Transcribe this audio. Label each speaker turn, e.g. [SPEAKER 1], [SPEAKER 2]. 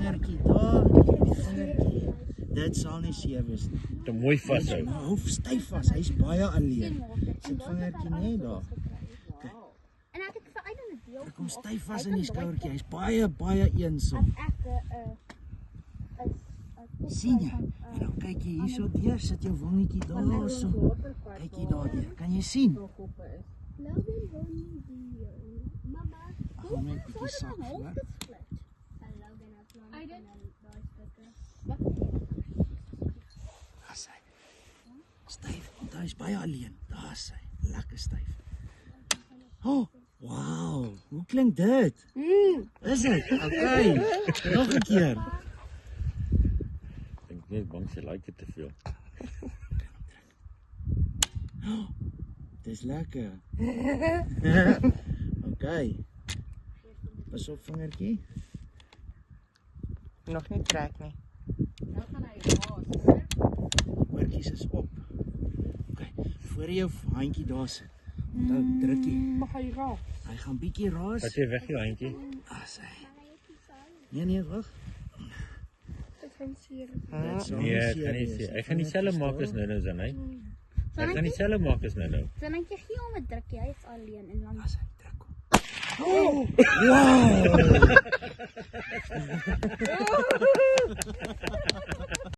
[SPEAKER 1] vingertjie daar, die vingertjie. Dit sal nie seer wees nie.
[SPEAKER 2] Te mooi vashou.
[SPEAKER 1] Hou styf vas, hy's baie alleen. Sit vingertjie net daar.
[SPEAKER 3] En ek het vir Aiden 'n deel.
[SPEAKER 1] Kom styf vas in die skouertjie, hy's baie eensaam. Sien jy? En dan kyk jy hierso deur, sit jou wangetjie daarso. Kyk jy daardeur, kan jy sien?
[SPEAKER 3] Logan wil nie die mama.
[SPEAKER 1] Ag, hom net 'n bietjie sak voor.
[SPEAKER 3] Aiden,
[SPEAKER 1] Daar's hy. Styf, want hy's baie alleen. Daar's hy, lekker styf. Oh, wow, hoe klink dit? Is dit? Okay, nog 'n keer.
[SPEAKER 2] Ek dink net bang sy like dit te veel.
[SPEAKER 1] Oh, dis lekker. Okay. Pas op vingertjie.
[SPEAKER 4] Nog nie trek nie.
[SPEAKER 1] Oortjies is op. Okay, voor jou handjie daar sit. Dan druk jy.
[SPEAKER 4] Mag hy raak?
[SPEAKER 1] Hy gaan bietjie raas.
[SPEAKER 2] Vat jy weg jou handjie?
[SPEAKER 1] Daar's hy. Nee, wag.
[SPEAKER 4] Dit gaan seer.
[SPEAKER 1] Dit sal
[SPEAKER 2] Nee, ek
[SPEAKER 1] seer
[SPEAKER 2] kan nie
[SPEAKER 1] wees
[SPEAKER 2] sê. Ek gaan dieselfde maak as nou dan hy. Ek gaan dieselfde maak as nou.
[SPEAKER 3] dan dink jy gee hom 'n drukkie, hy is alleen en dan
[SPEAKER 1] Daar's hy, druk hom. Oh, wow!